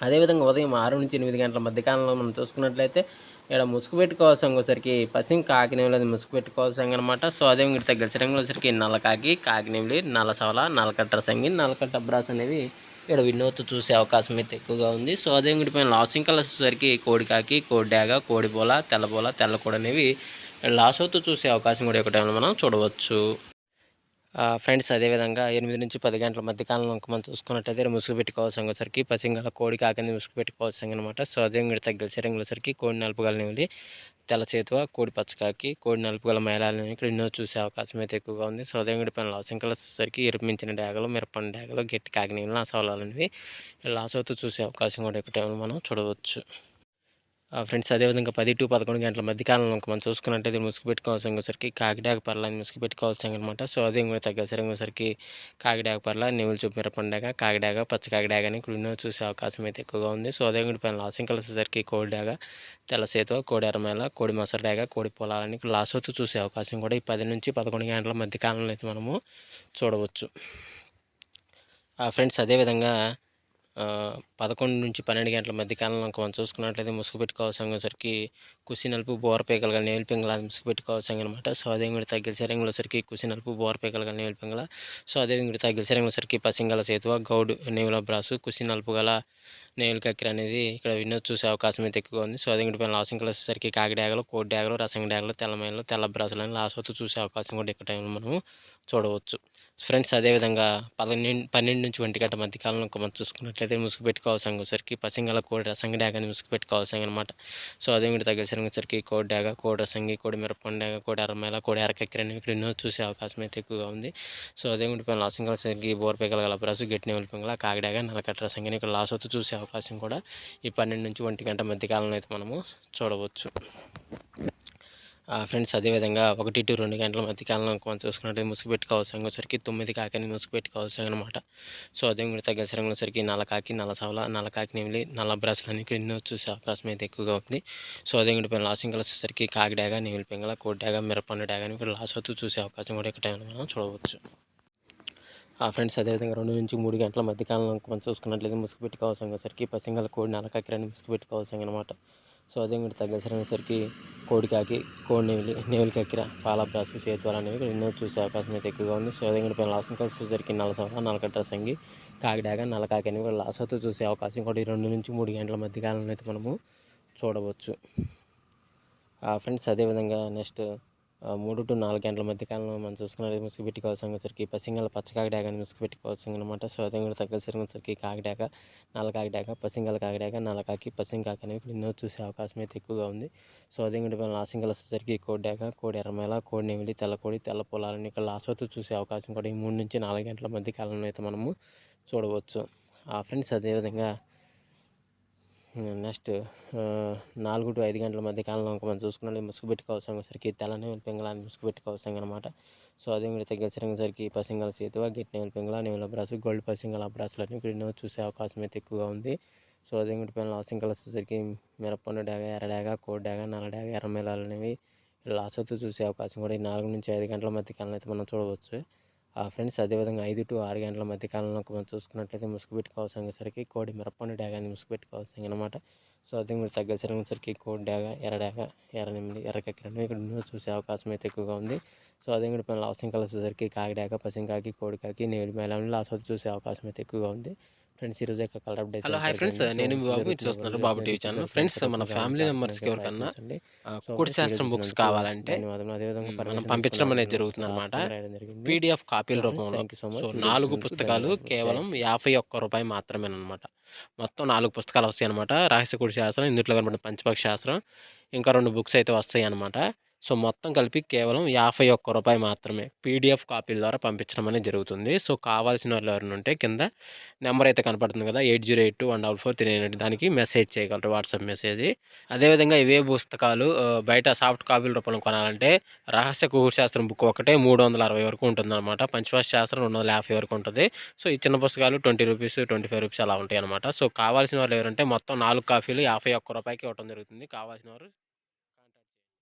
అదేవిధంగా ఉదయం 6-8 గంటల మధ్య కాలంలో మనం చూసుకున్నట్లయితే ఇక్కడ ముసుగుపెట్టి కోసంగోసరికి పసింగ్ కాకినేవులది ముసుగుపెట్టి కోసంగి అనమాట. సో అదే ఇంకటి దగ్గర సిరంగులసరికి నల్లకాకి, కాకినేవులి, నల్లసవల, నల్లకట్ట సంగి, నల్లకట్ట బ్రాస్ అనేవి ఇక్కడ వినోత్తు చూసే అవకాశం అయితే ఎక్కువగా ఉంది. సో అదే ఇంకటి పైన లాసింగ్ కలర్స్ వచ్చేసరికి కోడికాకి, కోడిడాగ, కోడిపోల, తెల్లకోడ అనేవి లాస్ అవుతూ చూసే అవకాశం కూడా ఒక టైంలో మనం చూడవచ్చు. ఫ్రెండ్స్ అదేవిధంగా 8-10 గంటల మధ్య కాలంలో మనం చూసుకున్నట్టయితే ముసుగు పెట్టుకోవాల్సరికి పసింగల కోడి కాకని ముసుగు పెట్టుకోవాల్సింది అనమాట. సో అదే ఇంకటి తగ్గ శరంగులసరికి కోడి నలుపుగలనివ్వండి, తెల్ల చేతువ, కోడి పచ్చకాకి, కోడి నలుపుగల మేళాలని ఇక్కడ ఎన్నో చూసే అవకాశం అయితే ఎక్కువగా ఉంది. సో అదే ఇంకటి పైన లాసింగ్ కలర్స్ వచ్చేసరికి ఎరుపించిన డాగలు, మిరపండి డాగలు, గట్టి కాకినీళ్ళు, అసవలాలు అనేవి లాస్ అవుతూ చూసే అవకాశం కూడా ఎక్కువ టైంలో మనం చూడవచ్చు. ఫ్రెండ్స్ అదేవిధంగా 10-11 గంటల మధ్య కాలంలో మనం చూసుకున్నట్టయితే ముసుగు పెట్టుకోవాల్సరికి కాకిడాక పర్లని ముసుగు పెట్టుకోవాల్సింది అనమాట. సో అదే ఇంకా తగ్గ సరికి కాకిడాక పర్ల, నెవులు చూపు మిరపండాక, కాకిడాక, పచ్చ కాకిడాక అని ఇక్కడ ఎన్నో చూసే అవకాశం అయితే ఎక్కువగా ఉంది. సో అదే పైన లాసింగ్ కలిసేసరికి కోడిడాక, తెల్ల సేతువ, కోడి ఎర్రమేళ, కోడి మసరడాక, కోడి పొలాలని లాస్ అవుతూ చూసే అవకాశం కూడా ఈ 10-11 గంటల మధ్య కాలంలో అయితే మనము చూడవచ్చు. ఫ్రెండ్స్ అదేవిధంగా 11-12 గంటల మధ్య కాలంలో మనం చూసుకున్నట్లయితే ముసుగు పెట్టుకోవాల్సరికి కుసి నలుపు బోరపేకలు కానీ నేవులు పింగళ ముసుగు పెట్టుకోవాల్సింది అనమాట. సో అదే ఇంకటి తగ్గిన శరంగులసరికి కుసి నలుపు బోరపేకలు కానీ నేవులు పింగళ. సో అదే ఇంకటి తగ్గిన శరంగులసరికి పసింగల సేతువ, గౌడు నేవుల బ్రాసు, కుసి నలుపు గల నేవుల కక్కిర అనేది ఇక్కడ వినోద్ చూసే అవకాశం అయితే ఎక్కువగా ఉంది. సో అదే ఇంకటి పైన లాసింగ్ కలిసేసరికి కాకి డాగలు, కోడి డాగలు, రసంగి డాగలు, తెల్లమైలు, తెల్ల బ్రాసులు అని లాస్ అవుతూ చూసే అవకాశం కూడా ఇక్కడ టైంలో మనము చూడవచ్చు. ఫ్రెండ్స్ అదేవిధంగా 12-1 గంట మధ్య కాలంలో మనం చూసుకున్నట్లయితే ముసుగు పెట్టుకోవాల్సరికి పసింగల కోడి రసంగి డాగని ముసుగు పెట్టుకోవాల్సింది అనమాట. సో అదే ఇంకటి తగ్గసరికి కోడి డాగ, కోడి రసంగి, కోడి మిరపండాగ, కోడి ఎర్రమేళ, కోడి ఎర్రకెక్కర అనేవి ఇక్కడ ఎన్నో చూసే అవకాశం అయితే ఎక్కువగా ఉంది. సో అదే ఇంకటి పైన లాసింగ్ కలిసరికి బోర్పేకల గల బ్రాసు, గట్టి నెమలి పింగళ, కాకిడాగ, నల్లకట్ట రసంగిని ఇక్కడ లాస్ అవుతూ చూసే అవకాశం కూడా ఈ 12-1 గంట మధ్య కాలంలో అయితే మనము చూడవచ్చు. ఫ్రెండ్స్ అదేవిధంగా 1-2 గంటల మధ్య కాలంలో మనం చూసుకున్నట్టు ముసుగు పెట్టుకోవాల్సరికి 9 కాకని ముసుగు పెట్టుకోవాల్సి అనమాట. సో అదే ఇంకటి తగ్గ సరికి నల్లకాకి, నల్లసవల, నల్లకాకి నెమిలి, నల్ల బ్రాసులు అని ఎన్నో చూసే అవకాశం అయితే ఎక్కువగా ఉంది. సో అదే ఇంకటి పైన లాసింగ్ వచ్చేసరికి కాకిడాగ, నెమిలి పింగళ, కోడి డాగ, మిరపండు డాగ అని ఇక్కడ లాస్ అవుతూ చూసే అవకాశం కూడా ఇక్కడ మనం చూడవచ్చు. ఫ్రెండ్స్ అదేవిధంగా 2-3 గంటల మధ్య కాలంలో మనం చూసుకున్నట్లయితే ముసుగు పెట్టుకోవాల్సరికి పసింగల కోడి నల్లకాకిరని ముసుగు పెట్టుకోవాల్సి అనమాట. సో అదే ఇంకటి తగ్గసరికి కోడికాకి, కోడి నెవిలి కక్కిర, పాల బ్రాసు, సేతువాలు అనేవి ఎన్నో చూసే అవకాశం అయితే ఎక్కువగా ఉంది. సో అదే ఇంకటి పైన లాసింగ్ కలిసేసరికి నల్లసవల, నల్లకట్ట సంగి, కాకిడాగ, నల్లకాకి అనేవి కూడా లాస్ అవుతూ చూసే అవకాశం కూడా ఈ 2-3 గంటల మధ్య కాలంలో అయితే మనము చూడవచ్చు. ఫ్రెండ్స్ అదేవిధంగా నెక్స్ట్ 3-4 గంటల మధ్య కాలంలో మనం చూసుకున్నది ముసుగు పెట్టుకోవాల్సరికి పసింగల పచ్చకాకిడాక అని ముసుగు పెట్టుకోవాల్సింది అనమాట. సో అదే కూడా తగ్గసరికి కాకిడాక, నల్ల కాకిడాక, పసింగల కాకిడాక, నల్లకాకి, పసింగాక అనేవి ఎన్నో చూసే అవకాశం అయితే ఎక్కువగా ఉంది. సో అదే కూడా పైన లాసింగ్ వచ్చేసరికి కోడి డాక, కోడి ఎర్రమేళ, కోడి నెమిలి, తెల్లకోడి, తెల్ల పొలాలని ఇక్కడ లాస్ అవుతూ చూసే అవకాశం కూడా ఈ 3-4 గంటల మధ్య కాలంలో అయితే మనము చూడవచ్చు. ఫ్రెండ్స్ అదేవిధంగా నెక్స్ట్ 4-5 గంటల మధ్య కాలంలో మనం చూసుకున్నది ముసుగు పెట్టుకోవాల్సరికి తెల్ల నెమలి పింగళాన్ని ముసుగు పెట్టుకోవాల్సింది అనమాట. సో అదే మీరు తగ్గసరికి పసింగల సేతువ, గట్టి నెమలి పింగళ, నెమల బ్రాసు, గోల్డ్ పసింగల బ్రాసులు అన్ని ఎన్నో చూసే అవకాశం అయితే ఎక్కువగా ఉంది. సో అదే ఇంకటి పైన లాసింగ్ కలర్స్ వచ్చేసరికి మిరపండు డాగ, ఎర్రడాగ, కోడి డాగ, నల్లడాగ, ఎర్రమేళాలు అనేవి లాస్ అవుతూ చూసే అవకాశం కూడా ఈ 4-5 గంటల మధ్య కాలంలో అయితే మనం చూడవచ్చు. ఫ్రెండ్స్ అదేవిధంగా 5-6 గంటల మధ్య కాలంలో మనం చూసుకున్నట్లయితే ముసుగు పెట్టుకోవాల్సరికి కోడి మిరపండు డాగాన్ని ముసుగు పెట్టుకోవాల్సింది అనమాట. సో అదే మీరు తగ్గసరికి కోడి డాగ, ఎర్రడాగ, ఎర్రనెమిలి, ఎర్రకెక్కరని ఇక్కడ ఎన్నో చూసే అవకాశం అయితే ఎక్కువగా ఉంది. సో అదే కూడా పైన లాసింగ్ కలర్స్ వచ్చేసరికి కాకిడాక, పసింకాకి, కోడికాకి, నెమిలి మేళాన్ని లాస్ అవుతూ చూసే అవకాశం అయితే ఎక్కువగా ఉంది. ఫ్రెండ్స్ ఈరోజు యొక్క colour update. Hello hi friends, నేను మీ బాబు, మీరు చూస్తున్నారు బాబు టీవీ ఛానల్. ఫ్రెండ్స్ మన ఫ్యామిలీ మెంబర్స్కి ఎవరికన్నా కుడి శాస్త్రం బుక్స్ కావాలంటే మనం పంపించడం అనేది జరుగుతుంది అనమాట. పీడిఎఫ్ కాపీల రూపంలో. సో 4 పుస్తకాలు కేవలం 51 రూపాయి మాత్రమేనమాట. మొత్తం 4 పుస్తకాలు వస్తాయి అనమాట. రహస్య కుడి శాస్త్రం, ఇందులో కనబడిన పంచపక్ష శాస్త్రం, ఇంకా 2 బుక్స్ అయితే వస్తాయి అనమాట. సో మొత్తం కలిపి కేవలం 51 రూపాయి మాత్రమే పీడిఎఫ్ కాపీల ద్వారా పంపించడం అనేది జరుగుతుంది. సో కావాల్సిన వాళ్ళు ఎవరైనా ఉంటే కింద నెంబర్ అయితే కనపడుతుంది కదా, 8082144398, దానికి మెసేజ్ చేయగలరు, వాట్సాప్ మెసేజ్. అదేవిధంగా ఇవే పుస్తకాలు బయట సాఫ్ట్ కాపీల రూపంలో కొనాలంటే రహస్య శాస్త్రం బుక్ ఒకటే 360 వరకు ఉంటుంది అనమాట. పంచభాష శాస్త్రం 250 వరకు ఉంటుంది. సో ఈ చిన్న పుస్తకాలు 20 రూపీస్, 25 రూపీస్ అలా ఉంటాయి అనమాట. సో కావాల్సిన వాళ్ళు ఎవరంటే మొత్తం 4 కాపీలు 51 రూపాయికి ఇవ్వడం జరుగుతుంది. కావాల్సిన వారు